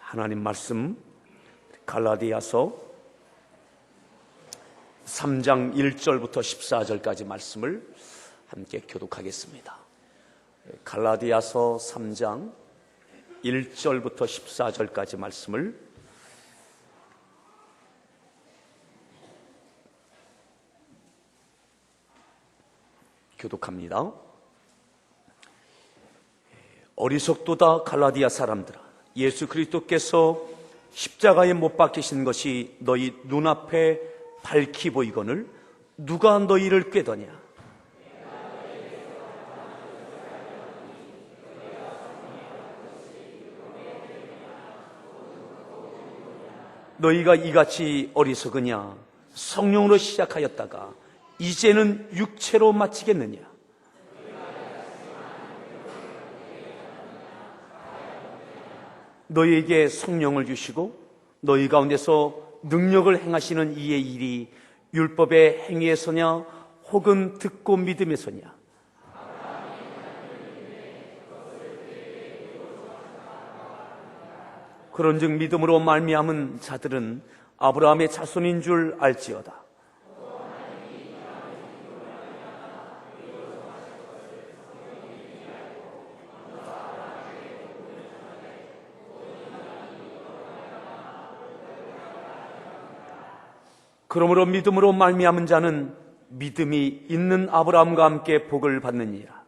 하나님 말씀 갈라디아서 3장 1절부터 14절까지 말씀을 함께 교독하겠습니다. 갈라디아서 3장 1절부터 14절까지 말씀을 교독합니다. 어리석도다 갈라디아 사람들아, 예수 그리스도께서 십자가에 못 박히신 것이 너희 눈앞에 밝히 보이거늘 누가 너희를 꾀더냐? 너희가 이같이 어리석으냐? 성령으로 시작하였다가 이제는 육체로 마치겠느냐? 너희에게 성령을 주시고 너희 가운데서 능력을 행하시는 이의 일이 율법의 행위에서냐 혹은 듣고 믿음에서냐? 그런즉 믿음으로 말미암은 자들은 아브라함의 자손인 줄 알지어다. 그러므로 믿음으로 말미암은 자는 믿음이 있는 아브라함과 함께 복을 받느니라.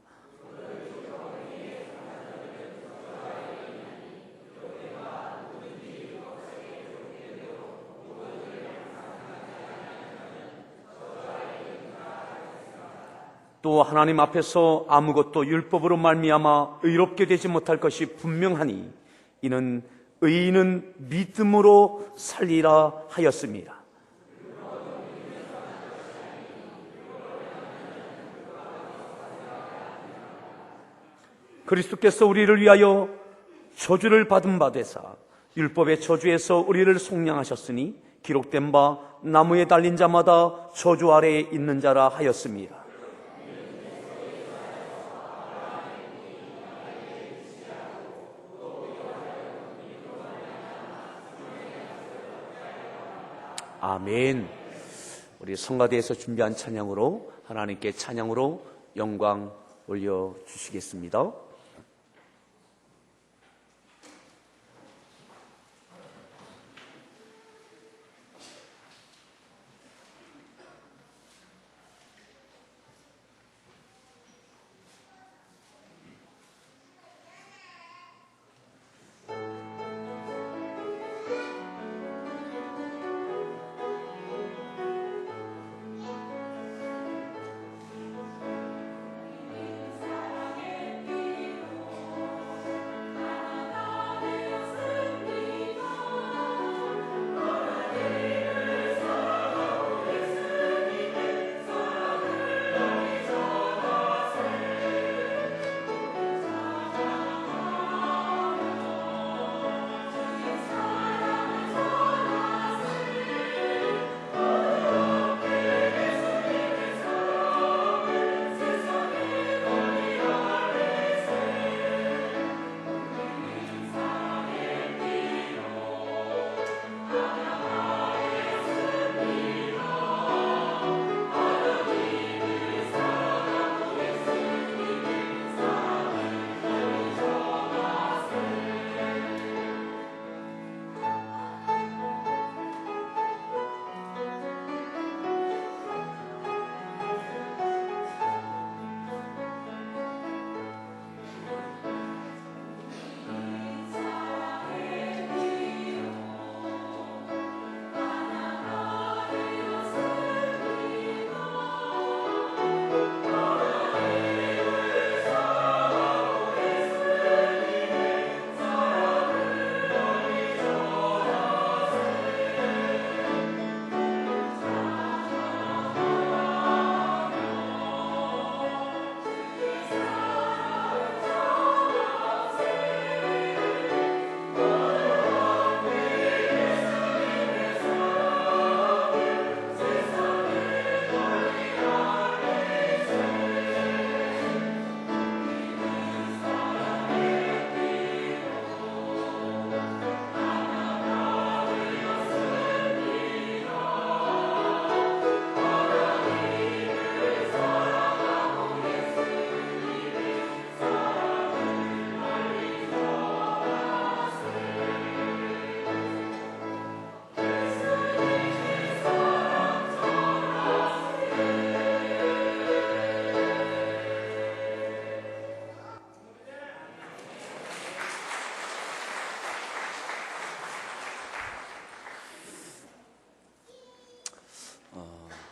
또 하나님 앞에서 아무것도 율법으로 말미암아 의롭게 되지 못할 것이 분명하니 이는 의인은 믿음으로 살리라 하였습니다. 그리스도께서 우리를 위하여 저주를 받은 바 되사 율법의 저주에서 우리를 속량하셨으니 기록된 바 나무에 달린 자마다 저주 아래에 있는 자라 하였습니다. 아멘. 우리 성가대에서 준비한 찬양으로 하나님께 찬양으로 영광 올려주시겠습니다.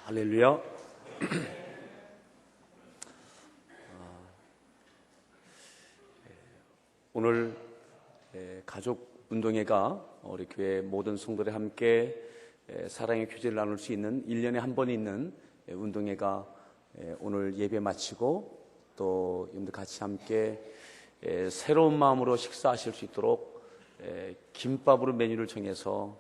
할렐루야. 오늘 가족 운동회가 우리 교회 모든 성도들이 함께 사랑의 교제를 나눌 수 있는 1년에 한 번 있는 운동회가 오늘 예배 마치고 또 여러분들 같이 함께 새로운 마음으로 식사하실 수 있도록 김밥으로 메뉴를 정해서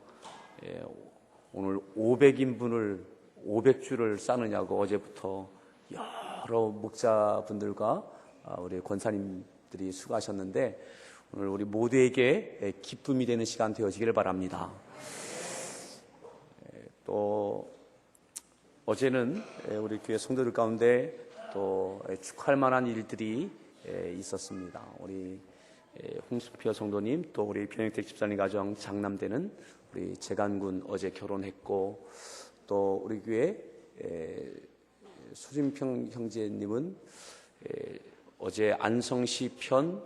오늘 500인분을 500주를 싸느냐고 어제부터 여러 목자분들과 우리 권사님들이 수고하셨는데 오늘 우리 모두에게 기쁨이 되는 시간 되어지기를 바랍니다. 또 어제는 우리 교회 성도들 가운데 또 축하할 만한 일들이 있었습니다. 우리 홍수표 성도님 또 우리 변형택 집사님 가정 장남되는 우리 재간군 어제 결혼했고 또 우리 교회 수진평 형제님은 어제 안성시 편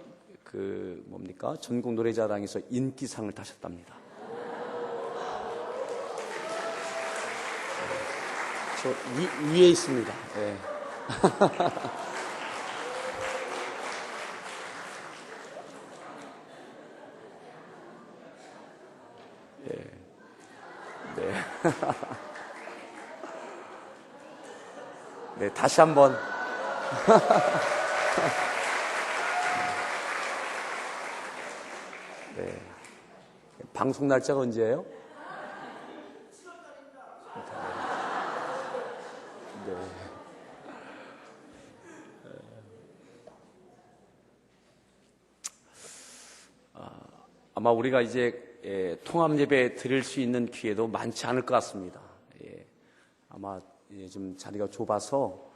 전국 노래자랑에서 인기상을 타셨답니다. 저 위에 있습니다. 네. 네. 네, 다시 한번. 네. 방송 날짜가 언제예요? 네. 아마 우리가 이제 통합 예배 드릴 수 있는 기회도 많지 않을 것 같습니다. 아마 좀 자리가 좁아서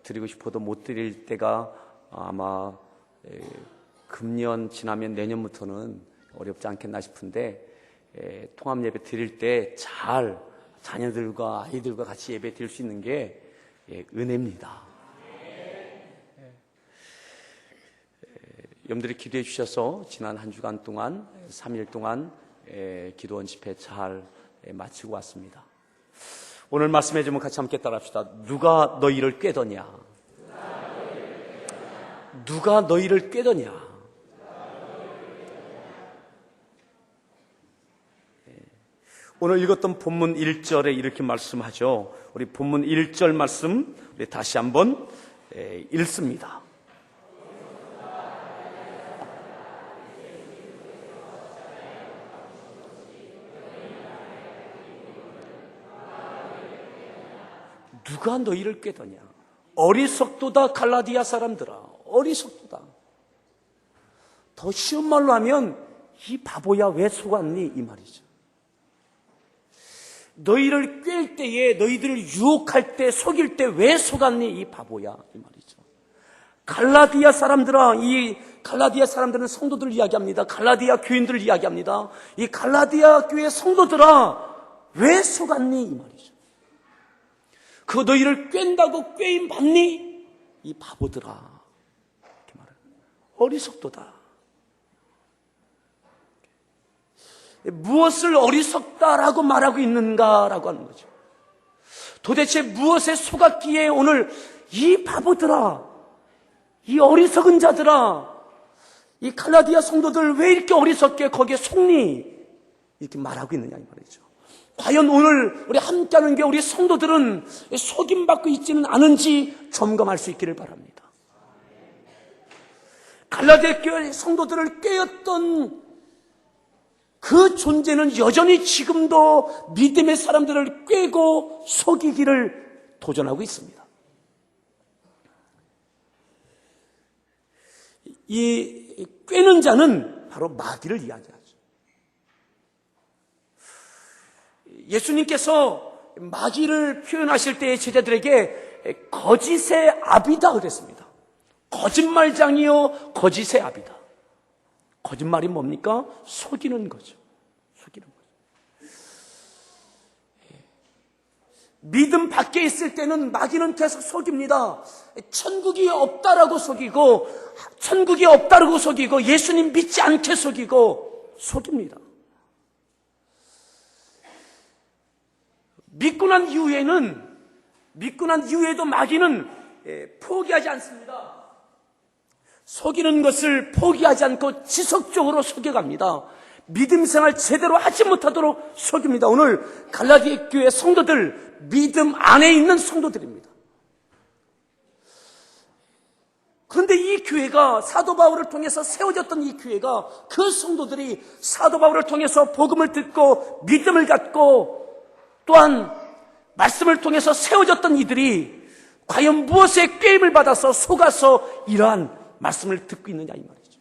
드리고 싶어도 못 드릴 때가 아마 금년 지나면 내년부터는 어렵지 않겠나 싶은데 통합 예배 드릴 때 잘 자녀들과 아이들과 같이 예배 드릴 수 있는 게 은혜입니다. 여러분들이 기도해 주셔서 지난 한 주간 동안 3일 동안 기도원 집회 잘 마치고 왔습니다. 오늘 말씀해 주면 같이 함께 따라합시다. 누가 너희를 꾀더냐? 누가 너희를 꾀더냐? 오늘 읽었던 본문 1절에 이렇게 말씀하죠. 우리 본문 1절 말씀 우리 다시 한번 읽습니다. 누가 너희를 꾀더냐? 어리석도다 갈라디아 사람들아, 어리석도다. 더 쉬운 말로 하면 이 바보야 왜 속았니? 이 말이죠. 너희를 꾀일 때에 너희들을 유혹할 때 속일 때 왜 속았니? 이 바보야 이 말이죠. 갈라디아 사람들아, 이 갈라디아 사람들은 성도들을 이야기합니다. 갈라디아 교인들을 이야기합니다. 이 갈라디아 교회 성도들아 왜 속았니? 이 말이죠. 그 너희를 꾀다고 꾀임 받니? 이 바보들아 이렇게 말해요. 어리석도다. 무엇을 어리석다라고 말하고 있는가라고 하는 거죠. 도대체 무엇에 속았기에 오늘 이 바보들아, 이 어리석은 자들아, 이 갈라디아 성도들 왜 이렇게 어리석게 거기에 속니? 이렇게 말하고 있느냐 이 말이죠. 과연 오늘 우리 함께하는 게 우리 성도들은 속임받고 있지는 않은지 점검할 수 있기를 바랍니다. 갈라디아 교회 성도들을 꾀었던 그 존재는 여전히 지금도 믿음의 사람들을 꾀고 속이기를 도전하고 있습니다. 이 꾀는 자는 바로 마귀를 이야기하죠. 예수님께서 마귀를 표현하실 때 제자들에게 거짓의 아비다 그랬습니다. 거짓말장이요 거짓의 아비다. 거짓말이 뭡니까? 속이는 거죠. 속이는 거죠. 믿음 밖에 있을 때는 마귀는 계속 속입니다. 천국이 없다라고 속이고, 천국이 없다라고 속이고, 예수님 믿지 않게 속이고, 속입니다. 믿고 난 이후에는 믿고 난 이후에도 마귀는 포기하지 않습니다. 속이는 것을 포기하지 않고 지속적으로 속여갑니다. 믿음 생활 제대로 하지 못하도록 속입니다. 오늘 갈라디아 교회 성도들, 믿음 안에 있는 성도들입니다. 그런데 이 교회가 사도 바울을 통해서 세워졌던 이 교회가, 그 성도들이 사도 바울을 통해서 복음을 듣고 믿음을 갖고 또한 말씀을 통해서 세워졌던 이들이 과연 무엇에 꾀임을 받아서 속아서 이러한 말씀을 듣고 있느냐, 이 말이죠.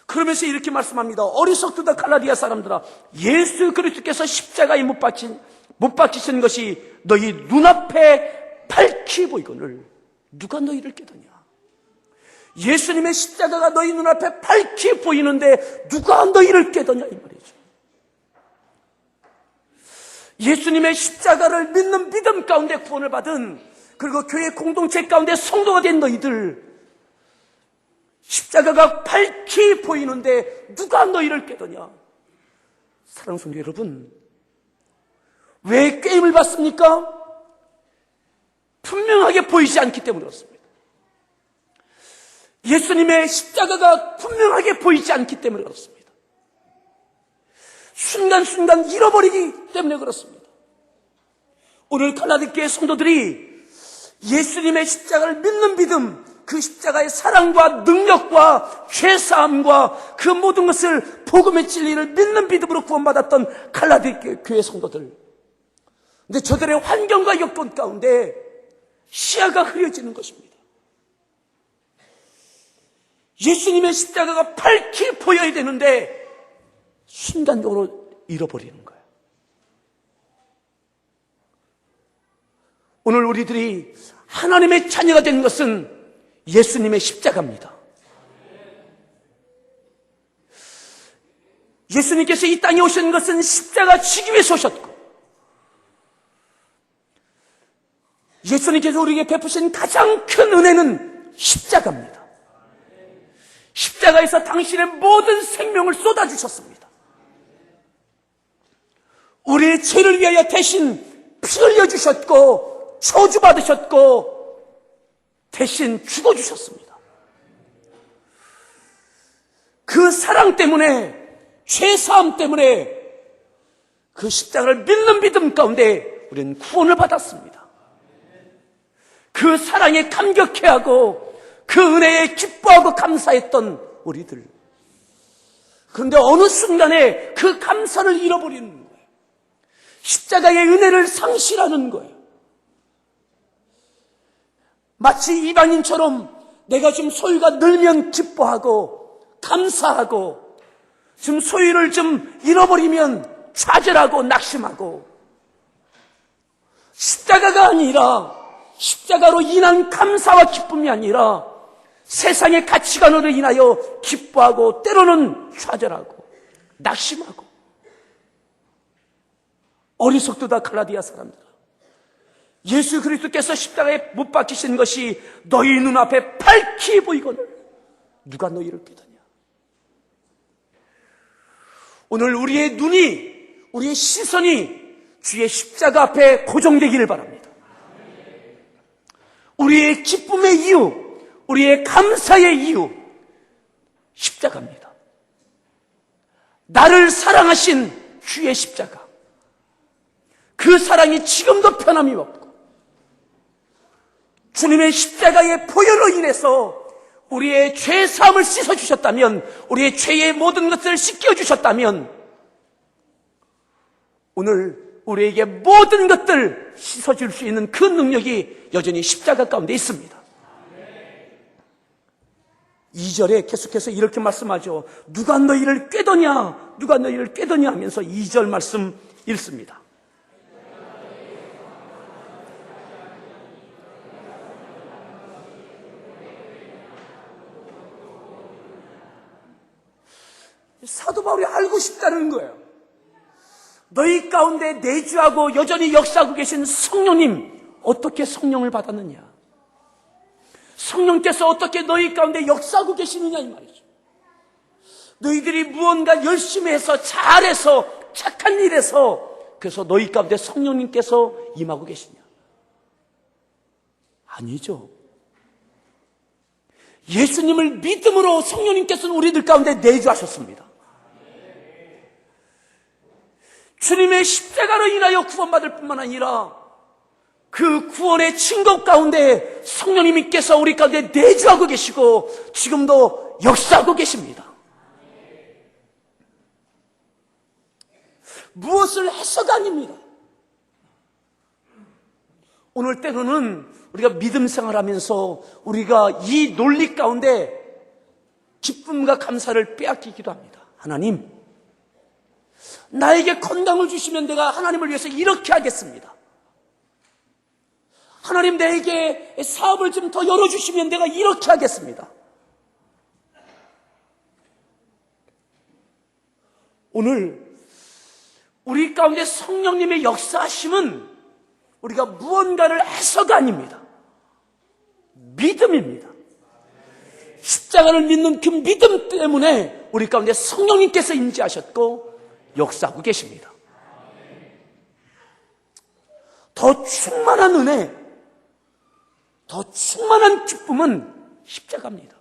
그러면서 이렇게 말씀합니다. 어리석도다 갈라디아 사람들아, 예수 그리스도께서 십자가에 못 박히신 것이 너희 눈앞에 밝히 보이거늘 누가 너희를 깨더냐. 예수님의 십자가가 너희 눈앞에 밝히 보이는데 누가 너희를 깨더냐, 이 말이죠. 예수님의 십자가를 믿는 믿음 가운데 구원을 받은, 그리고 교회 공동체 가운데 성도가 된 너희들, 십자가가 밝히 보이는데 누가 너희를 깨더냐. 사랑하는 성도 여러분, 왜 꾀임을 받습니까? 분명하게 보이지 않기 때문에 그렇습니다. 예수님의 십자가가 분명하게 보이지 않기 때문에 그렇습니다. 순간순간 잃어버리기 때문에 그렇습니다. 오늘 갈라디아 교회 성도들이 예수님의 십자가를 믿는 믿음, 그 십자가의 사랑과 능력과 죄사함과 그 모든 것을, 복음의 진리를 믿는 믿음으로 구원받았던 갈라디아 교회 성도들. 근데 저들의 환경과 여건 가운데 시야가 흐려지는 것입니다. 예수님의 십자가가 밝히 보여야 되는데 순간적으로 잃어버리는 거예요. 오늘 우리들이 하나님의 자녀가 된 것은 예수님의 십자가입니다. 예수님께서 이 땅에 오신 것은 십자가 지기 위해서 오셨고, 예수님께서 우리에게 베푸신 가장 큰 은혜는 십자가입니다. 십자가에서 당신의 모든 생명을 쏟아주셨습니다. 우리의 죄를 위하여 대신 피 흘려주셨고 저주받으셨고 대신 죽어주셨습니다. 그 사랑 때문에, 죄사함 때문에 그 십자가를 믿는 믿음 가운데 우리는 구원을 받았습니다. 그 사랑에 감격해하고 그 은혜에 기뻐하고 감사했던 우리들. 그런데 어느 순간에 그 감사를 잃어버리는 거예요. 십자가의 은혜를 상실하는 거예요. 마치 이방인처럼 내가 좀 소유가 늘면 기뻐하고 감사하고, 좀 소유를 좀 잃어버리면 좌절하고 낙심하고, 십자가가 아니라, 십자가로 인한 감사와 기쁨이 아니라 세상의 가치관으로 인하여 기뻐하고 때로는 좌절하고 낙심하고. 어리석도다 갈라디아 사람들, 예수 그리스도께서 십자가에 못 박히신 것이 너희 눈앞에 밝히 보이거늘 누가 너희를 깨더냐. 오늘 우리의 눈이, 우리의 시선이 주의 십자가 앞에 고정되기를 바랍니다. 우리의 기쁨의 이유, 우리의 감사의 이유, 십자가입니다. 나를 사랑하신 주의 십자가, 그 사랑이 지금도 변함이 없고, 주님의 십자가의 보혈로 인해서 우리의 죄 사함을 씻어주셨다면, 우리의 죄의 모든 것을 씻겨주셨다면, 오늘 우리에게 모든 것들 씻어줄 수 있는 그 능력이 여전히 십자가 가운데 있습니다. 2절에 계속해서 이렇게 말씀하죠. 누가 너희를 꾀더냐, 누가 너희를 꾀더냐 하면서 2절 말씀 읽습니다. 사도 바울이 알고 싶다는 거예요. 너희 가운데 내주하고 여전히 역사하고 계신 성령님, 어떻게 성령을 받았느냐, 성령께서 어떻게 너희 가운데 역사하고 계시느냐, 이 말이죠. 너희들이 무언가 열심히 해서, 잘해서, 착한 일에서 그래서 너희 가운데 성령님께서 임하고 계시냐? 아니죠. 예수님을 믿음으로 성령님께서는 우리들 가운데 내주하셨습니다. 주님의 십자가로 인하여 구원받을 뿐만 아니라 그 구원의 증거 가운데 성령님께서 우리 가운데 내주하고 계시고 지금도 역사하고 계십니다. 무엇을 해서가 아닙니다. 오늘 때로는 우리가 믿음 생활하면서 우리가 이 논리 가운데 기쁨과 감사를 빼앗기기도 합니다. 하나님, 나에게 건강을 주시면 내가 하나님을 위해서 이렇게 하겠습니다. 하나님, 내게 사업을 좀 더 열어주시면 내가 이렇게 하겠습니다. 오늘 우리 가운데 성령님의 역사하심은 우리가 무언가를 해서가 아닙니다. 믿음입니다. 십자가를 믿는 그 믿음 때문에 우리 가운데 성령님께서 임재하셨고 역사하고 계십니다. 더 충만한 은혜, 더 충만한 기쁨은 십자가입니다.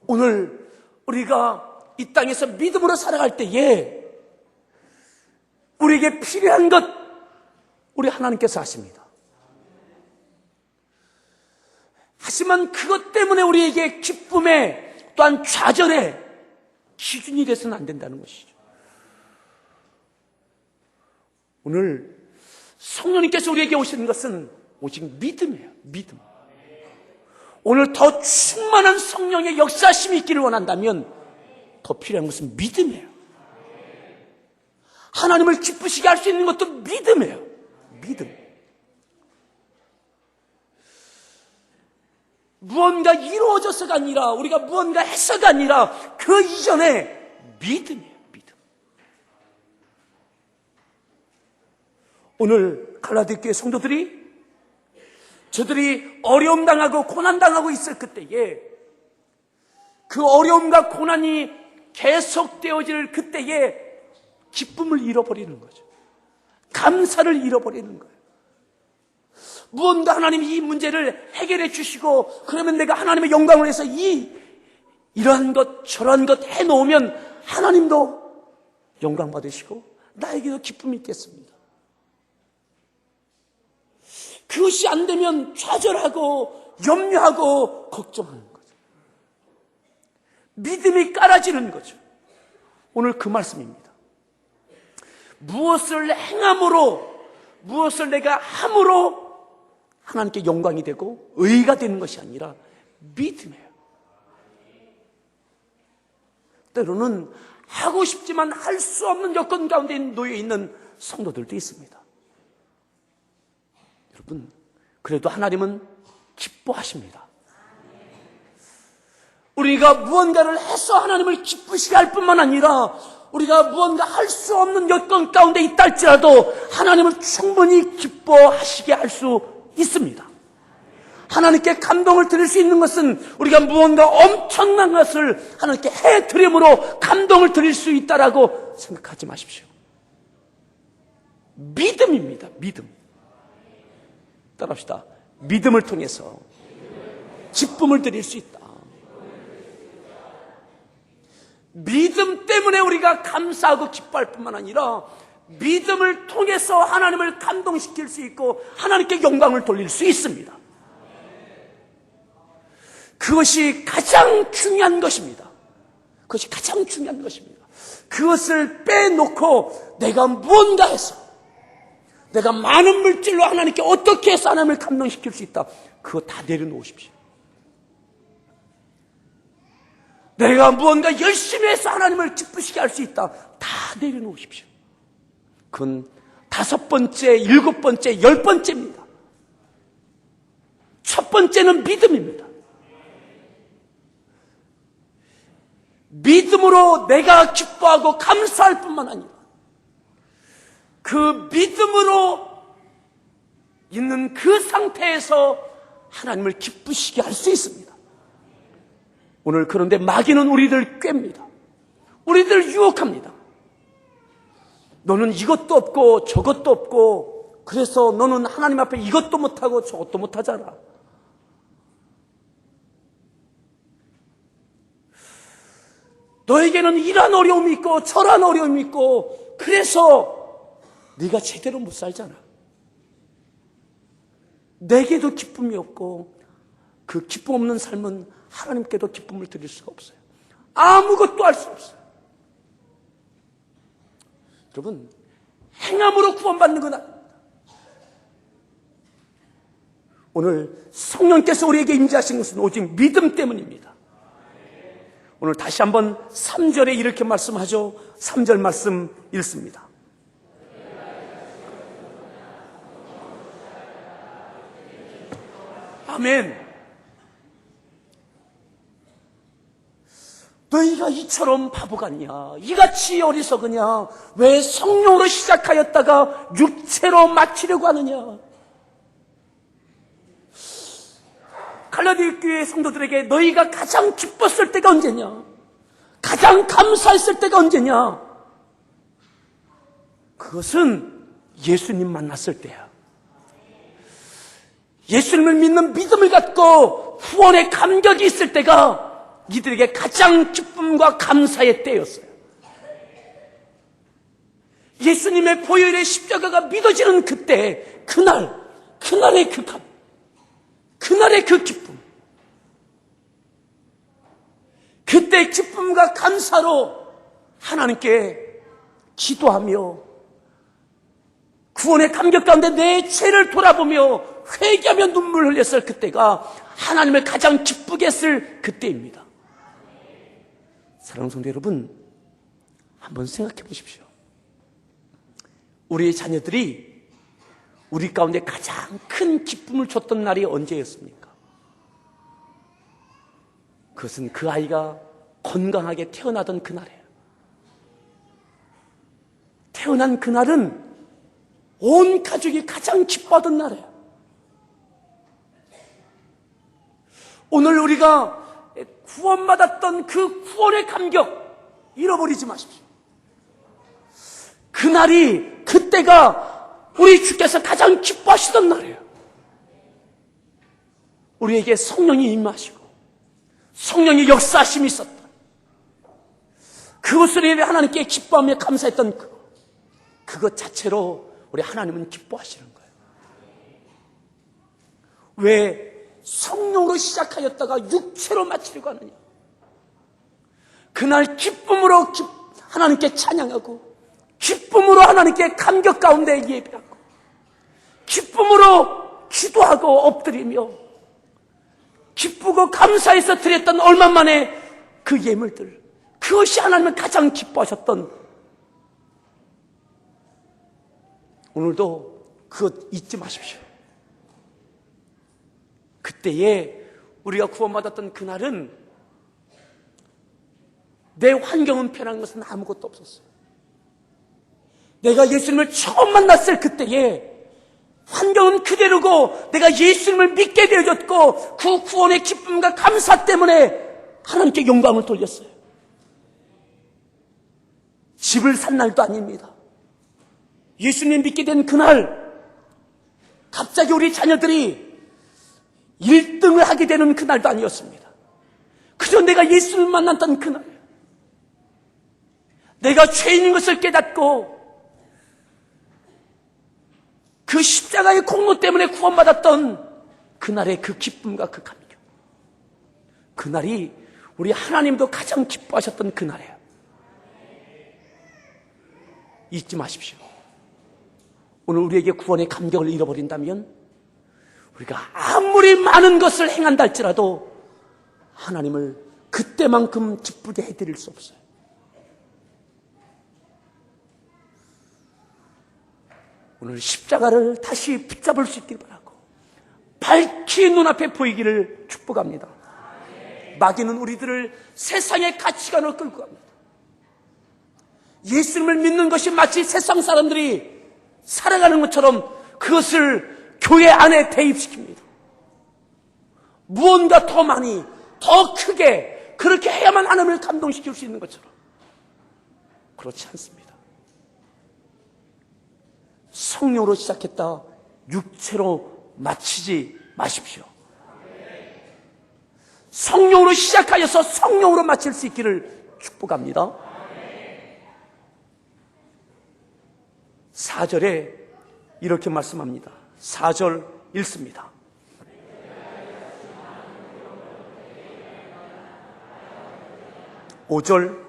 오늘 우리가 이 땅에서 믿음으로 살아갈 때에 우리에게 필요한 것 우리 하나님께서 아십니다. 하지만 그것 때문에 우리에게 기쁨의 또한 좌절의 기준이 돼서는 안 된다는 것이죠. 오늘 성령님께서 우리에게 오시는 것은 오직 믿음이에요. 믿음. 오늘 더 충만한 성령의 역사심이 있기를 원한다면 더 필요한 것은 믿음이에요. 하나님을 기쁘시게 할 수 있는 것도 믿음이에요. 믿음. 무언가 이루어져서가 아니라 우리가 무언가 해서가 아니라 그 이전에 믿음이에요. 믿음. 오늘 갈라디 교회 성도들이 저들이 어려움 당하고 고난 당하고 있을 그때에 그 어려움과 고난이 계속되어질 그때에 기쁨을 잃어버리는 거죠. 감사를 잃어버리는 거예요. 무언가 하나님이 이 문제를 해결해 주시고 그러면 내가 하나님의 영광을 위해서 이러한 것 저러한 것 해놓으면 하나님도 영광 받으시고 나에게도 기쁨이 있겠습니다. 그것이 안 되면 좌절하고 염려하고 걱정하는 거죠. 믿음이 깔아지는 거죠. 오늘 그 말씀입니다. 무엇을 행함으로 무엇을 내가 함으로 하나님께 영광이 되고 의가 되는 것이 아니라 믿음이에요. 때로는 하고 싶지만 할 수 없는 여건 가운데 놓여 있는 성도들도 있습니다. 여러분, 그래도 하나님은 기뻐하십니다. 우리가 무언가를 해서 하나님을 기쁘시게 할 뿐만 아니라 우리가 무언가 할 수 없는 여건 가운데 있다 할지라도 하나님을 충분히 기뻐하시게 할 수 있습니다. 하나님께 감동을 드릴 수 있는 것은 우리가 무언가 엄청난 것을 하나님께 해드림으로 감동을 드릴 수 있다라고 생각하지 마십시오. 믿음입니다. 믿음. 따라합시다. 믿음을 통해서 기쁨을 드릴 수 있다. 믿음 때문에 우리가 감사하고 기뻐할 뿐만 아니라 믿음을 통해서 하나님을 감동시킬 수 있고 하나님께 영광을 돌릴 수 있습니다. 그것이 가장 중요한 것입니다. 그것이 가장 중요한 것입니다. 그것을 빼놓고 내가 무언가 해서 내가 많은 물질로 하나님께 어떻게 해서 하나님을 감동시킬 수 있다. 그거 다 내려놓으십시오. 내가 무언가 열심히 해서 하나님을 기쁘시게 할 수 있다. 다 내려놓으십시오. 그건 5번째, 7번째, 10번째입니다. 첫 번째는 믿음입니다. 믿음으로 내가 기뻐하고 감사할 뿐만 아니라 그 믿음으로 있는 그 상태에서 하나님을 기쁘시게 할 수 있습니다. 오늘 그런데 마귀는 우리를 꿰입니다. 우리들 유혹합니다. 너는 이것도 없고 저것도 없고 그래서 너는 하나님 앞에 이것도 못하고 저것도 못하잖아. 너에게는 이런 어려움이 있고 저런 어려움이 있고 그래서 네가 제대로 못 살잖아. 내게도 기쁨이 없고 그 기쁨 없는 삶은 하나님께도 기쁨을 드릴 수가 없어요. 아무것도 할 수 없어요. 여러분, 행함으로 구원받는 건 아닙니다. 오늘 성령께서 우리에게 임재하신 것은 오직 믿음 때문입니다. 오늘 다시 한번 3절에 이렇게 말씀하죠. 3절 말씀 읽습니다. 아멘. 너희가 이처럼 바보 같냐? 이같이 어리석으냐? 왜 성령으로 시작하였다가 육체로 마치려고 하느냐? 갈라디아 교회 성도들에게 너희가 가장 기뻤을 때가 언제냐? 가장 감사했을 때가 언제냐? 그것은 예수님 만났을 때야. 예수님을 믿는 믿음을 갖고 구원의 감격이 있을 때가 이들에게 가장 기쁨과 감사의 때였어요. 예수님의 보혈의 십자가가 믿어지는 그때, 그날의 그 감, 그날의 그 기쁨, 그때 기쁨과 감사로 하나님께 기도하며 구원의 감격 가운데 내 죄를 돌아보며 회개하며 눈물을 흘렸을 그때가 하나님을 가장 기쁘게 했을 그때입니다. 사랑하는 성도 여러분, 한번 생각해 보십시오. 우리의 자녀들이 우리 가운데 가장 큰 기쁨을 줬던 날이 언제였습니까? 그것은 그 아이가 건강하게 태어나던 그날이에요. 태어난 그날은 온 가족이 가장 기뻐하던 날이에요. 오늘 우리가 구원받았던 그 구원의 감격 잃어버리지 마십시오. 그때가 우리 주께서 가장 기뻐하시던 날이에요. 우리에게 성령이 임하시고 성령의 역사하심이 있었다. 그것을 위해 하나님께 기뻐하며 감사했던 그것 자체로 우리 하나님은 기뻐하시는 거예요. 왜 성령으로 시작하였다가 육체로 마치려고 하느냐? 그날 기쁨으로 하나님께 찬양하고 기쁨으로 하나님께 감격 가운데 예배하고 기쁨으로 기도하고 엎드리며 기쁘고 감사해서 드렸던 얼마만에 그 예물들, 그것이 하나님을 가장 기뻐하셨던, 오늘도 그것 잊지 마십시오. 그때에 우리가 구원받았던 그날은 내 환경은 변한 것은 아무것도 없었어요. 내가 예수님을 처음 만났을 그때에 환경은 그대로고 내가 예수님을 믿게 되어졌고 그 구원의 기쁨과 감사 때문에 하나님께 영광을 돌렸어요. 집을 산 날도 아닙니다. 예수님 믿게 된 그날 갑자기 우리 자녀들이 1등을 하게 되는 그날도 아니었습니다. 그저 내가 예수를 만났던 그날, 내가 죄인인 것을 깨닫고 그 십자가의 공로 때문에 구원받았던 그날의 그 기쁨과 그 감격, 그날이 우리 하나님도 가장 기뻐하셨던 그날이에요. 잊지 마십시오. 오늘 우리에게 구원의 감격을 잃어버린다면 우리가 아무리 많은 것을 행한다 할지라도 하나님을 그때만큼 기쁘게 해드릴 수 없어요. 오늘 십자가를 다시 붙잡을 수 있길 바라고 밝히 눈앞에 보이기를 축복합니다. 마귀는 우리들을 세상의 가치관으로 끌고 갑니다. 예수님을 믿는 것이 마치 세상 사람들이 살아가는 것처럼 그것을 교회 안에 대입시킵니다. 무언가 더 많이, 더 크게 그렇게 해야만 하나님을 감동시킬 수 있는 것처럼. 그렇지 않습니다. 성령으로 시작했다 육체로 마치지 마십시오. 성령으로 시작하여서 성령으로 마칠 수 있기를 축복합니다. 4절에 이렇게 말씀합니다. 4절 읽습니다. (5절)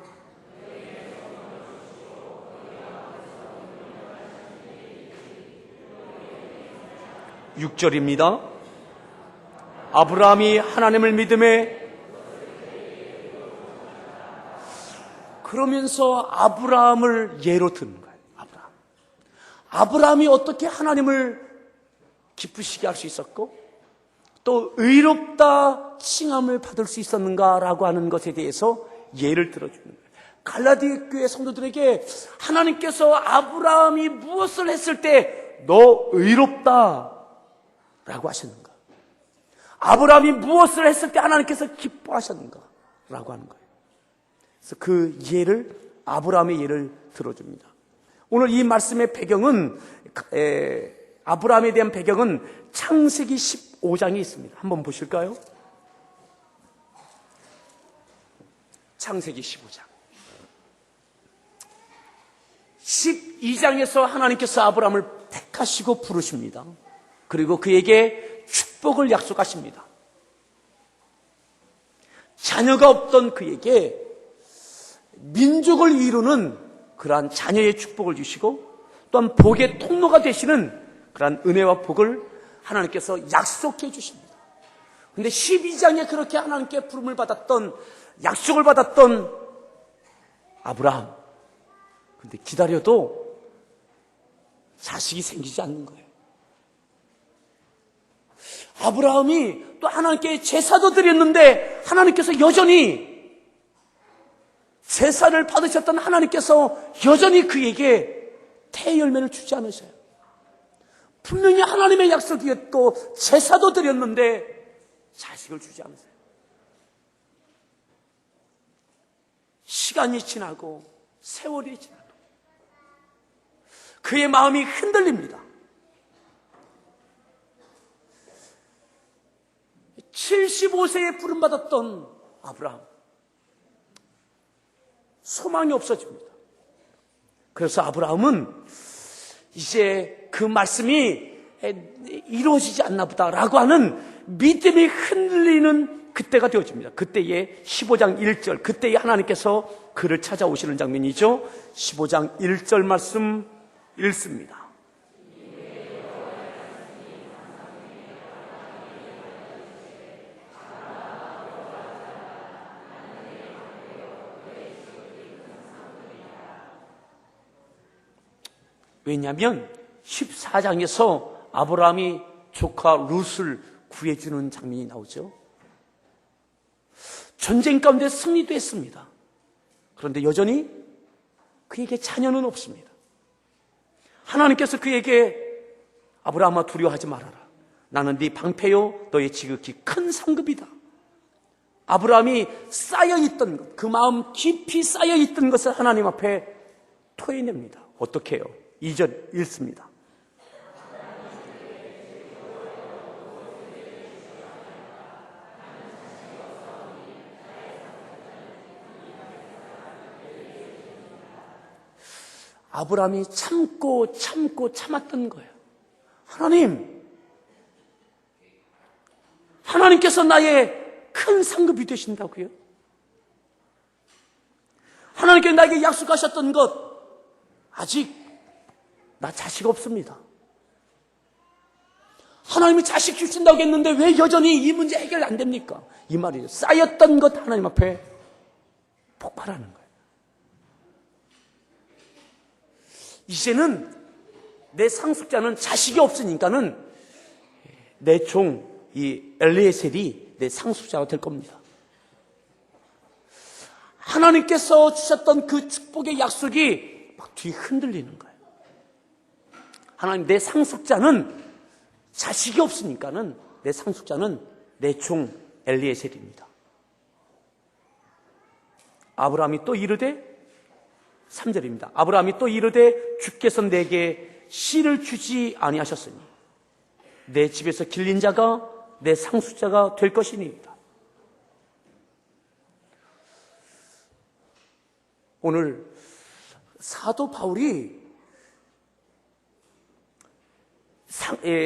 6절입니다. 아브라함이 하나님을 믿음에, 그러면서 아브라함을 예로 드는 거예요. 아브라함이 어떻게 하나님을 기쁘시게 할 수 있었고 또 의롭다 칭함을 받을 수 있었는가라고 하는 것에 대해서 예를 들어주는 거예요. 갈라디아 교회 성도들에게 하나님께서 아브라함이 무엇을 했을 때 너 의롭다 라고 하셨는가, 아브라함이 무엇을 했을 때 하나님께서 기뻐하셨는가 라고 하는 거예요. 그래서 그 예를, 아브라함의 예를 들어줍니다. 오늘 이 말씀의 배경은, 아브라함에 대한 배경은 창세기 15장에 있습니다. 한번 보실까요? 창세기 15장 12장에서 하나님께서 아브라함을 택하시고 부르십니다. 그리고 그에게 축복을 약속하십니다. 자녀가 없던 그에게 민족을 이루는 그러한 자녀의 축복을 주시고 또한 복의 통로가 되시는 그러한 은혜와 복을 하나님께서 약속해 주십니다. 그런데 12장에 그렇게 하나님께 부름을 받았던, 약속을 받았던 아브라함, 근데 기다려도 자식이 생기지 않는 거예요. 아브라함이 또 하나님께 제사도 드렸는데 하나님께서 여전히, 제사를 받으셨던 하나님께서 여전히 그에게 태열매를 주지 않으셔요. 분명히 하나님의 약속이었고 또 제사도 드렸는데 자식을 주지 않으세요. 시간이 지나고 세월이 지나고 그의 마음이 흔들립니다. 75세에 부름받았던 아브라함, 소망이 없어집니다. 그래서 아브라함은 이제 그 말씀이 이루어지지 않나 보다라고 하는 믿음이 흔들리는 그때가 되어집니다. 그때에 15장 1절, 그때에 하나님께서 그를 찾아오시는 장면이죠. 15장 1절 말씀 읽습니다. 왜냐하면 14장에서 아브라함이 조카 룻을 구해주는 장면이 나오죠. 전쟁 가운데 승리도 했습니다. 그런데 여전히 그에게 자녀는 없습니다. 하나님께서 그에게 아브라함아 두려워하지 말아라. 나는 네 방패요 너의 지극히 큰 상급이다. 아브라함이 쌓여있던 것, 그 마음 깊이 쌓여있던 것을 하나님 앞에 토해냅니다. 어떻게 해요? 2절 읽습니다. 아브라함이 참고 참았던 거예요. 하나님께서 나의 큰 상급이 되신다고요? 하나님께서 나에게 약속하셨던 것, 아직 나 자식 없습니다. 하나님이 자식 주신다고 했는데 왜 여전히 이 문제 해결 안 됩니까? 이 말이에요. 쌓였던 것 하나님 앞에 폭발하는 거예요. 이제는 내 상속자는 자식이 없으니까는 내 종, 이 엘리에셀이 내 상속자가 될 겁니다. 하나님께서 주셨던 그 축복의 약속이 막 뒤 흔들리는 거예요. 하나님, 내 상속자는 자식이 없으니까는 내 상속자는 내 종 엘리에셀입니다. 아브라함이 또 이르되 3절입니다. 아브라함이 또 이르되 주께서 내게 씨를 주지 아니하셨으니 내 집에서 길린 자가 내 상속자가 될 것이니이다. 오늘 사도 바울이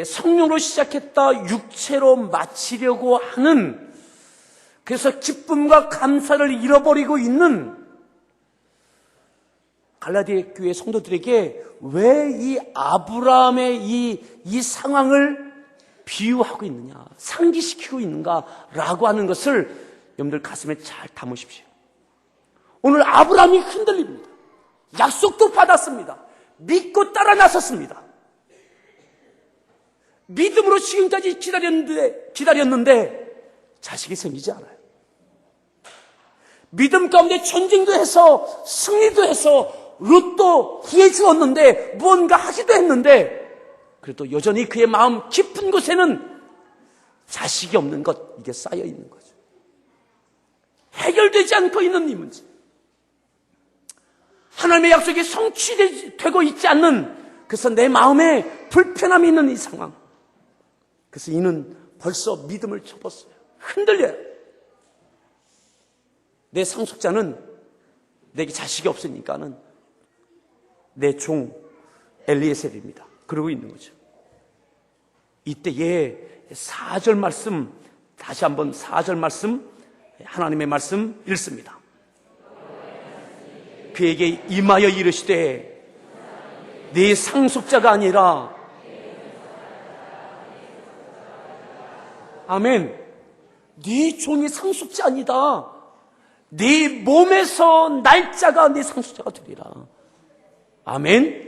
성령으로 시작했다 육체로 마치려고 하는, 그래서 기쁨과 감사를 잃어버리고 있는 갈라디아 교회 성도들에게 왜 이 아브라함의 이 상황을 비유하고 있느냐, 상기시키고 있는가라고 하는 것을 여러분들 가슴에 잘 담으십시오. 오늘 아브라함이 흔들립니다. 약속도 받았습니다. 믿고 따라 나섰습니다. 믿음으로 지금까지 기다렸는데 자식이 생기지 않아요. 믿음 가운데 전쟁도 해서 승리도 해서 롯도 구해주었는데 무언가 하기도 했는데 그래도 여전히 그의 마음 깊은 곳에는 자식이 없는 것, 이게 쌓여 있는 거죠. 해결되지 않고 있는 이 문제, 하나님의 약속이 성취되고 있지 않는, 그래서 내 마음에 불편함이 있는 이 상황, 그래서 이는 벌써 믿음을 접었어요. 흔들려요. 내 상속자는 내게 자식이 없으니까는 내 종 엘리에셀입니다. 그러고 있는 거죠. 이때에 4절 말씀, 다시 한번 4절 말씀, 하나님의 말씀 읽습니다. 그에게 임하여 이르시되 네 상속자가 아니라, 아멘, 네 종이 상속자 아니다. 네 몸에서 날짜가 네 상속자가 되리라. 아멘.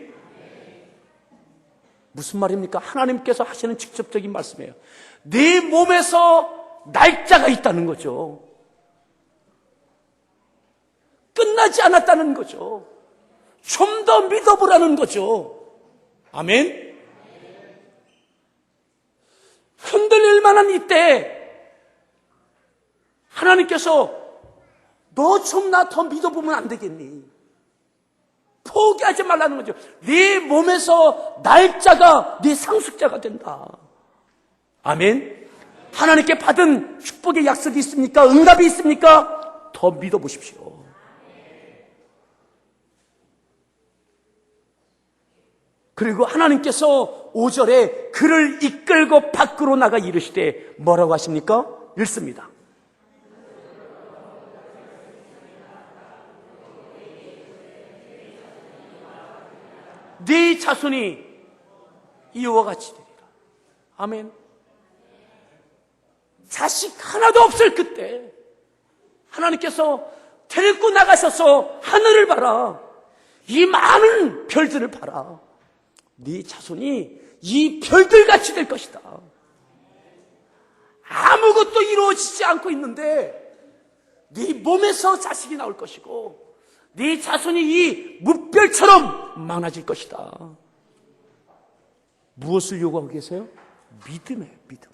무슨 말입니까? 하나님께서 하시는 직접적인 말씀이에요. 네 몸에서 날짜가 있다는 거죠. 끝나지 않았다는 거죠. 좀 더 믿어보라는 거죠. 아멘. 흔들릴 만한 이때 하나님께서 너 좀 나 더 믿어보면 안 되겠니? 포기하지 말라는 거죠. 네 몸에서 날짜가 네 상속자가 된다. 아멘. 하나님께 받은 축복의 약속이 있습니까? 응답이 있습니까? 더 믿어보십시오. 그리고 하나님께서 5절에 그를 이끌고 밖으로 나가 이르시되 뭐라고 하십니까? 읽습니다. 네 자손이 이와 같이 되리라. 아멘. 자식 하나도 없을 그때 하나님께서 데리고 나가셔서 하늘을 봐라, 이 많은 별들을 봐라, 네 자손이 이 별들같이 될 것이다. 아무것도 이루어지지 않고 있는데 네 몸에서 자식이 나올 것이고 네 자손이 이 무별처럼 많아질 것이다. 무엇을 요구하고 계세요? 믿음이에요. 믿음.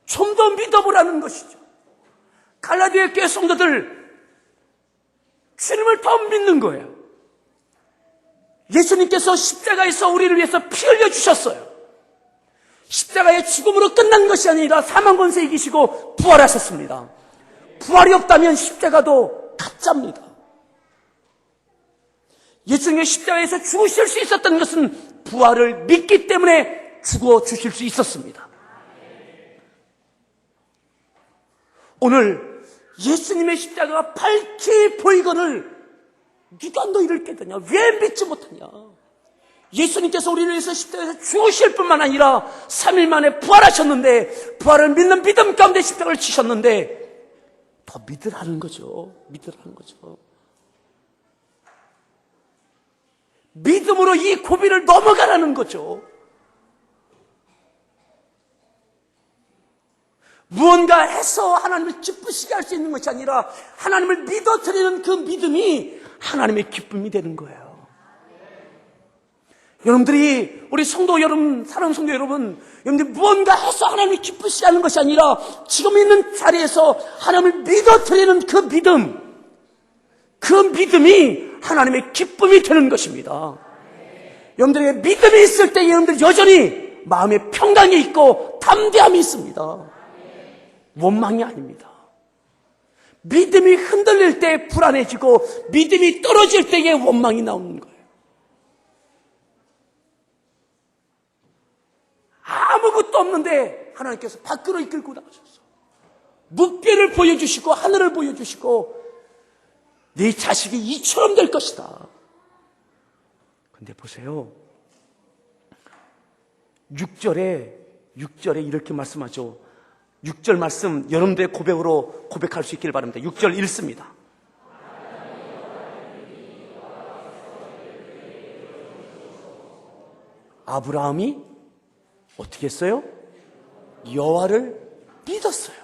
좀 더 믿어보라는 것이죠. 갈라디아 교회 성도들, 주님을 더 믿는 거예요. 예수님께서 십자가에서 우리를 위해서 피 흘려 주셨어요. 십자가의 죽음으로 끝난 것이 아니라 사망 권세 이기시고 부활하셨습니다. 부활이 없다면 십자가도 가짜입니다. 예수님의 십자가에서 죽으실 수 있었던 것은 부활을 믿기 때문에 죽어 주실 수 있었습니다. 오늘 예수님의 십자가가 밝히 보이거늘 누가 너희를 깨닫냐? 왜 믿지 못하냐? 예수님께서 우리를 위해서 십자가에서 죽으실 뿐만 아니라 3일 만에 부활하셨는데, 부활을 믿는 믿음 가운데 십자가를 치셨는데 더 믿으라는 거죠. 믿으라는 거죠. 믿음으로 이 고비를 넘어가라는 거죠. 무언가 해서 하나님을 기쁘시게 할 수 있는 것이 아니라 하나님을 믿어드리는 그 믿음이 하나님의 기쁨이 되는 거예요. 여러분들이, 우리 성도 여러분, 사랑하는 성도 여러분, 여러분들이 무언가 해서 하나님을 기쁘시게 하는 것이 아니라 지금 있는 자리에서 하나님을 믿어드리는 그 믿음, 그 믿음이 하나님의 기쁨이 되는 것입니다. 여러분들에게 믿음이 있을 때 여러분들 여전히 마음에 평강이 있고 담대함이 있습니다. 원망이 아닙니다. 믿음이 흔들릴 때 불안해지고 믿음이 떨어질 때에 원망이 나오는 거예요. 아무것도 없는데 하나님께서 밖으로 이끌고 나가셨어. 묵배를 보여주시고 하늘을 보여주시고 네 자식이 이처럼 될 것이다. 근데 보세요. 6절에 이렇게 말씀하죠. 6절 말씀 여러분들의 고백으로 고백할 수 있기를 바랍니다. 6절 읽습니다. 아브라함이 어떻게 했어요? 여호와를 믿었어요.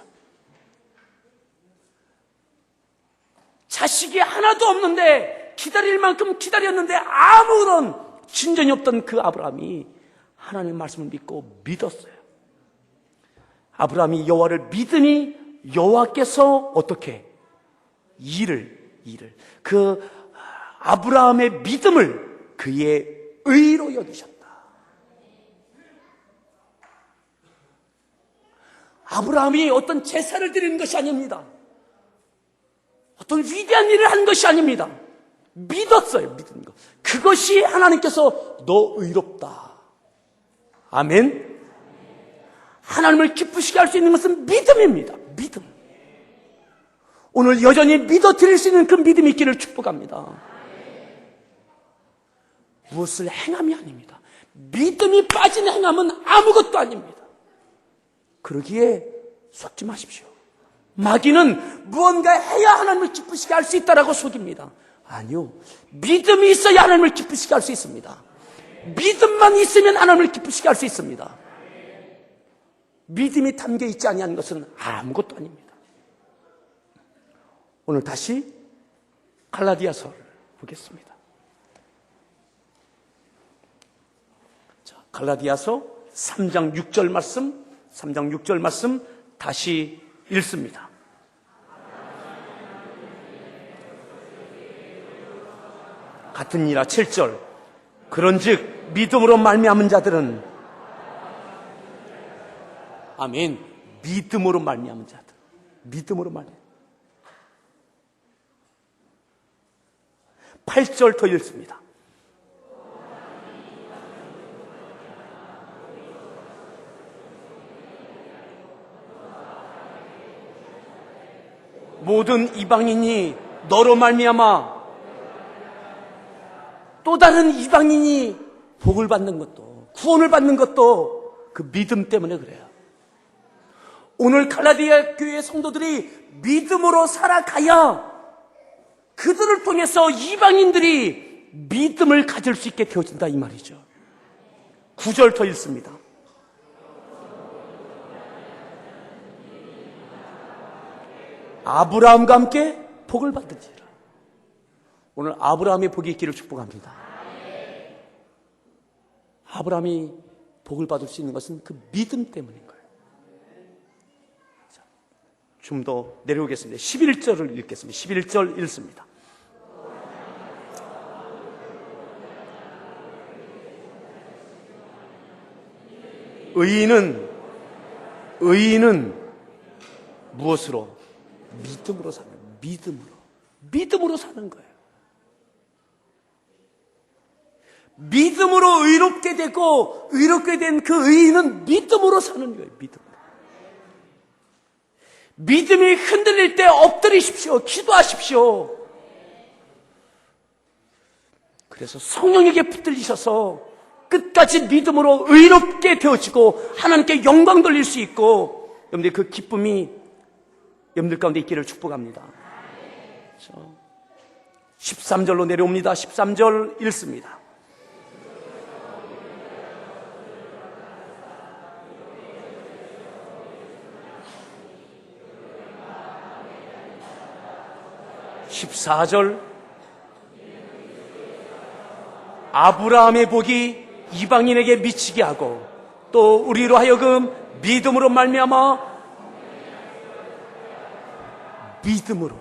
자식이 하나도 없는데 기다릴 만큼 기다렸는데 아무런 진전이 없던 그 아브라함이 하나님의 말씀을 믿고 믿었어요. 아브라함이 여호와를 믿으니 여호와께서 어떻게 그 아브라함의 믿음을 그의 의로 여기셨다. 아브라함이 어떤 제사를 드리는 것이 아닙니다. 어떤 위대한 일을 한 것이 아닙니다. 믿었어요. 믿은 것. 그것이 하나님께서 너 의롭다. 아멘. 하나님을 기쁘시게 할 수 있는 것은 믿음입니다. 믿음. 오늘 여전히 믿어 드릴 수 있는 그 믿음이 있기를 축복합니다. 무엇을 행함이 아닙니다. 믿음이 빠진 행함은 아무것도 아닙니다. 그러기에 속지 마십시오. 마귀는 무언가 해야 하나님을 기쁘시게 할 수 있다라고 속입니다. 아니요. 믿음이 있어야 하나님을 기쁘시게 할 수 있습니다. 믿음만 있으면 하나님을 기쁘시게 할 수 있습니다. 믿음이 담겨 있지 아니한 것은 아무것도 아닙니다. 오늘 다시 갈라디아서를 보겠습니다. 자, 갈라디아서 3장 6절 말씀 다시 읽습니다. 같은 이라 7절. 그런즉 믿음으로 말미암은 자들은 아멘. 믿음으로 말미암은 자들. 믿음으로 말미암은 8절 더 읽습니다. 모든 이방인이 너로 말미암아 또 다른 이방인이 복을 받는 것도 구원을 받는 것도 그 믿음 때문에 그래요. 오늘 갈라디아 교회 성도들이 믿음으로 살아가야 그들을 통해서 이방인들이 믿음을 가질 수 있게 되어진다 이 말이죠. 9절 더 읽습니다. 아브라함과 함께 복을 받으리라. 오늘 아브라함의 복이 있기를 축복합니다. 아브라함이 복을 받을 수 있는 것은 그 믿음 때문인 거예요. 좀 더 내려오겠습니다. 11절을 읽겠습니다. 11절 읽습니다. 의인은 무엇으로? 믿음으로 사는 거예요. 믿음으로 사는 거예요. 믿음으로 의롭게 되고 의롭게 된 그 의인은 믿음으로 사는 거예요. 믿음이 흔들릴 때 엎드리십시오. 기도하십시오. 그래서 성령에게 붙들리셔서 끝까지 믿음으로 의롭게 되어지고 하나님께 영광 돌릴 수 있고 여러분들 그 기쁨이 여러분들 가운데 있기를 축복합니다. 13절로 내려옵니다. 13절 읽습니다. (14절) 아브라함의 복이 이방인에게 미치게 하고 또 우리로 하여금 믿음으로 말미암아 믿음으로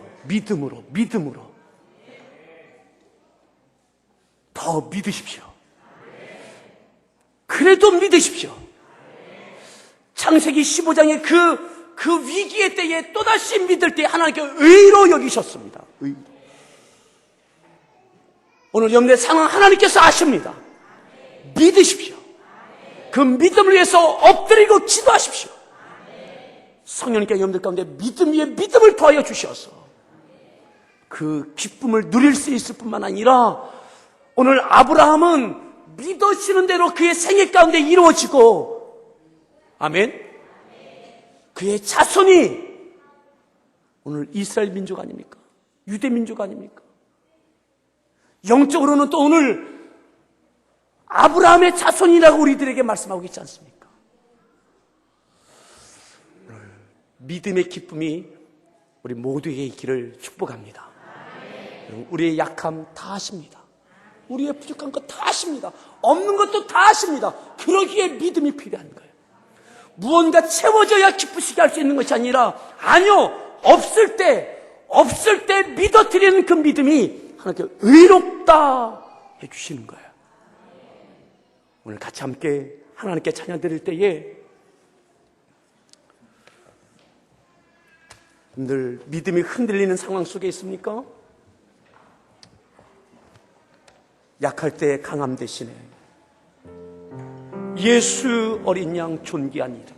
더 믿으십시오. 그래도 믿으십시오. 창세기 15장의 그 위기의 때에 또다시 믿을 때 하나님께 의로 여기셨습니다. 의로. 오늘 여러분의 상황 하나님께서 아십니다. 믿으십시오. 그 믿음을 위해서 엎드리고 기도하십시오. 성령님께 여러분들 가운데 믿음 위에 믿음을 더하여 주셔서 그 기쁨을 누릴 수 있을 뿐만 아니라 오늘 아브라함은 믿으시는 대로 그의 생애 가운데 이루어지고, 아멘, 그의 자손이 오늘 이스라엘 민족 아닙니까? 유대 민족 아닙니까? 영적으로는 또 오늘 아브라함의 자손이라고 우리들에게 말씀하고 있지 않습니까? 오늘 믿음의 기쁨이 우리 모두에게 있기를 축복합니다. 우리의 약함 다 아십니다. 우리의 부족한 것 다 아십니다. 없는 것도 다 아십니다. 그러기에 믿음이 필요한 거예요. 무언가 채워져야 기쁘시게 할 수 있는 것이 아니라, 아니요, 없을 때 믿어드리는 그 믿음이 하나님께 의롭다 해주시는 거예요. 오늘 같이 함께 하나님께 찬양 드릴 때에 여러분들 믿음이 흔들리는 상황 속에 있습니까? 약할 때 강함 대신에 예수 어린 양 존귀한 이름,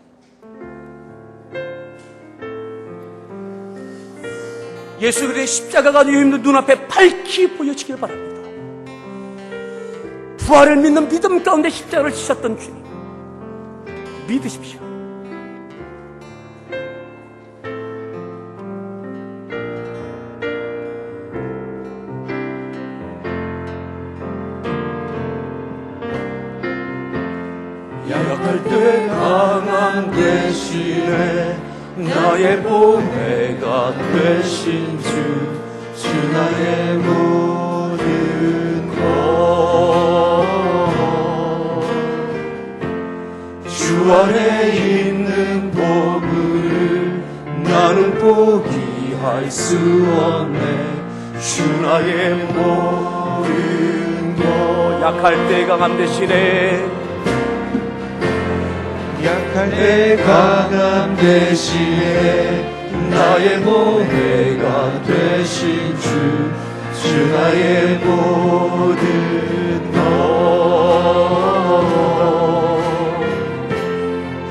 예수 그리스도의 십자가가 여러분들 눈앞에 밝히 보여지길 바랍니다. 부활을 믿는 믿음 가운데 십자가를 지셨던 주님 믿으십시오. 약할 때 강함 대신에 나의 보배가 되신 주 나의 모든 것, 주 안에 있는 복을 나는 포기할 수 없네. 주 나의 모든 것. 약할 때 강함 대신에, 약할 때 강함 대신에 나의 보배가 되신 주 나의 모든 것,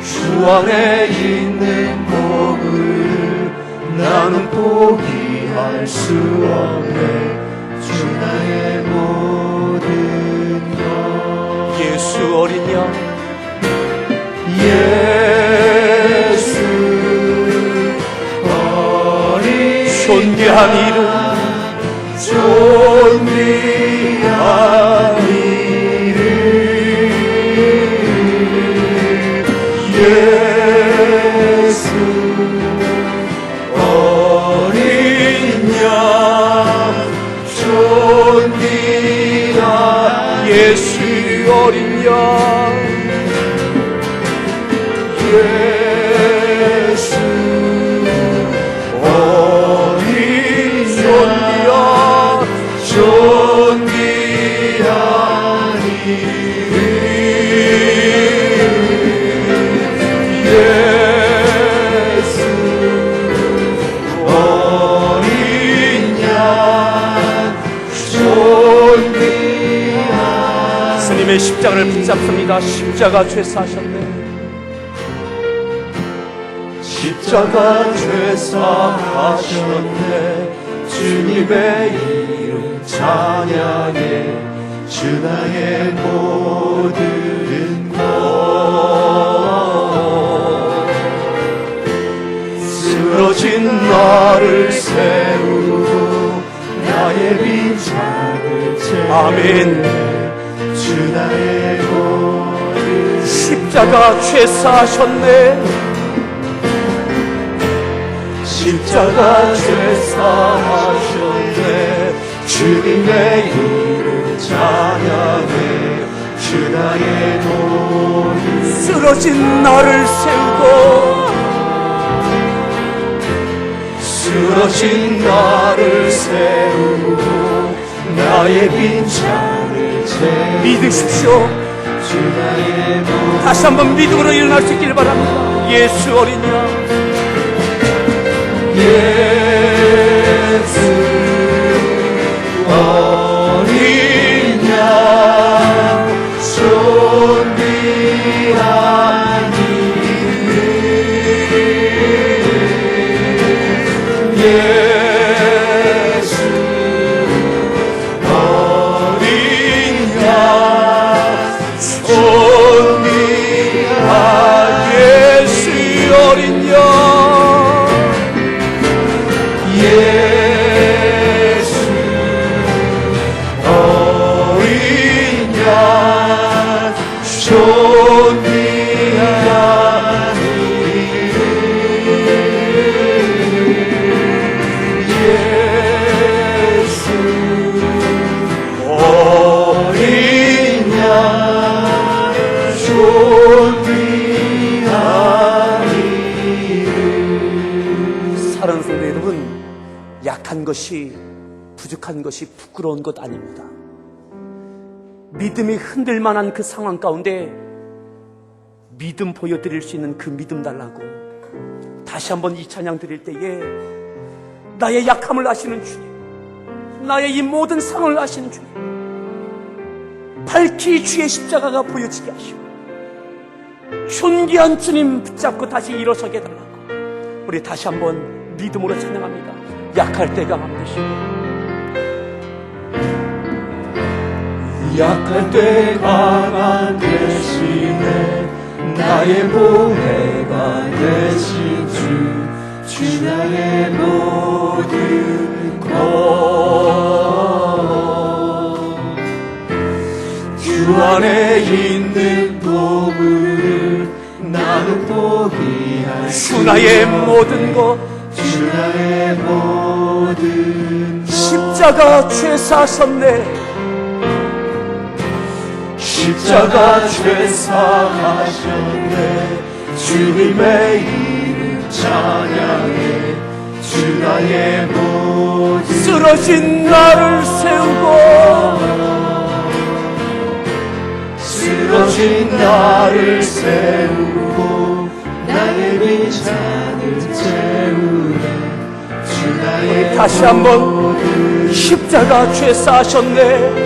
주 안에 있는 복을 나는 포기할 수 없네. 주 나의 모든 것. 예수 어린 양, 예수 어린 존귀한 이름, 존귀한 이름, 예수 어린 양, 존귀한 예수 어린 양, 예수 어린 존귀한 이름, 예수 어린 양 존귀한. 스님의 십자가를 붙잡습니다. 십자가 죄사하셨네. 십자가 죄사하셨네. 주님의 이름 찬양해. 주 나의 모든 것, 쓰러진 나를 세우고 나의 빈장을 채우네. 아멘. 주 나의 모든 십자가 죄사하셨네. 십자가 죄사하셨네. 주님의 이름 찬양해. 주 나의 모든 쓰러진 나를 세우고, 쓰러진 나를 세우고 나의 빈장을 채우네. 믿으십시오. 다시 한번 믿음으로 일어날 수 있기를 바랍니다. 예수 어린 양, 예수 어린 양 존귀한 이름 예수 어린 양 존귀한 예수 어린 양 예수 어린 양 존귀한 이름 예수 어린 양 존귀한 사랑하는 성도 여러분, 약한 것이, 부족한 것이 부끄러운 것 아닙니다. 믿음이 흔들만한 그 상황 가운데 믿음 보여드릴 수 있는 그 믿음 달라고 다시 한번 이 찬양 드릴 때에 나의 약함을 아시는 주님, 나의 이 모든 상황을 아시는 주님, 밝히 주의 십자가가 보여지게 하시고 존귀한 주님 붙잡고 다시 일어서게 해달라고 우리 다시 한번 믿음으로 찬양합니다. 약할 때 강함 되시고 약할 때 강한 대신에 나의 보혜가 되신 주 나의 모든 것 주 안에 있는 보물을 나는 포기할 주 나의 모든 것 주 나의 모든 십자가 죄 사셨네. 십자가 죄 사하셨네 주님의 이름 찬양해 주 나의 모든 쓰러진 나를 세우고 쓰러진 나를 세우고 나의 빈잔을 채우네 주 나의 다시 한번 십자가 죄 사셨네.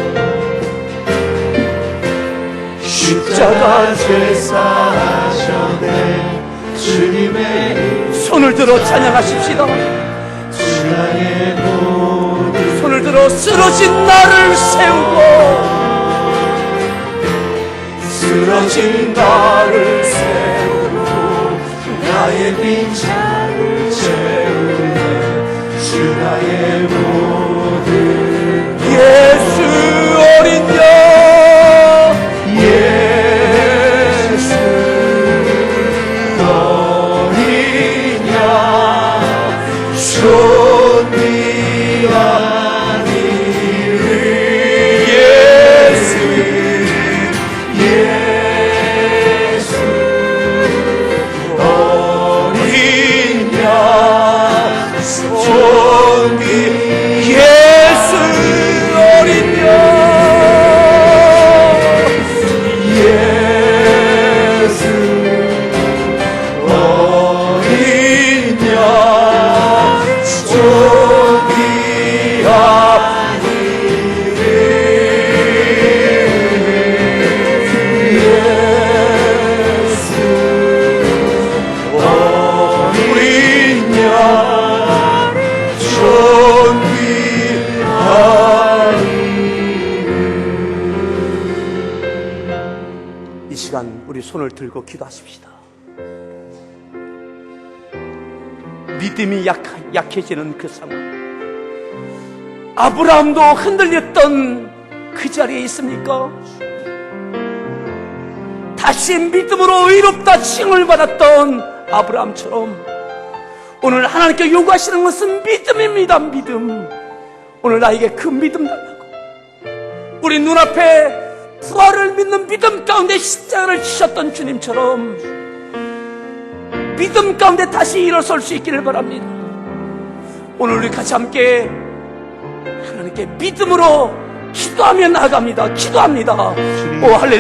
십자가 죄 사하셨네 주님의 이름 손을 들어 찬양하십시다. 주 나의 모든 손을 들어 쓰러진 나를 세우고 쓰러진 나를 세우고 나의 빈잔을 채우네 주 나의 모든 예수 어린 양, 예수 어린 양 존귀한 이름 예수 예수 어린 양 존귀 예수 어린 양, 예수 어린 양 존귀한 이름 예수 어린 양 존귀한 이 시간 우리 손을 들고 기도하십시다. 믿음이 약해지는 그 상황, 아브라함도 흔들렸던 그 자리에 있습니까? 다시 믿음으로 의롭다 칭을 받았던 아브라함처럼 오늘 하나님께 요구하시는 것은 믿음입니다. 믿음. 오늘 나에게 그 믿음 달라고. 우리 눈앞에 부활을 믿는 믿음 가운데 십자가를 지셨던 주님처럼 믿음 가운데 다시 일어설 수 있기를 바랍니다. 오늘 우리 같이 함께 하나님께 믿음으로 기도하며 나아갑니다. 기도합니다. 오 할렐루야.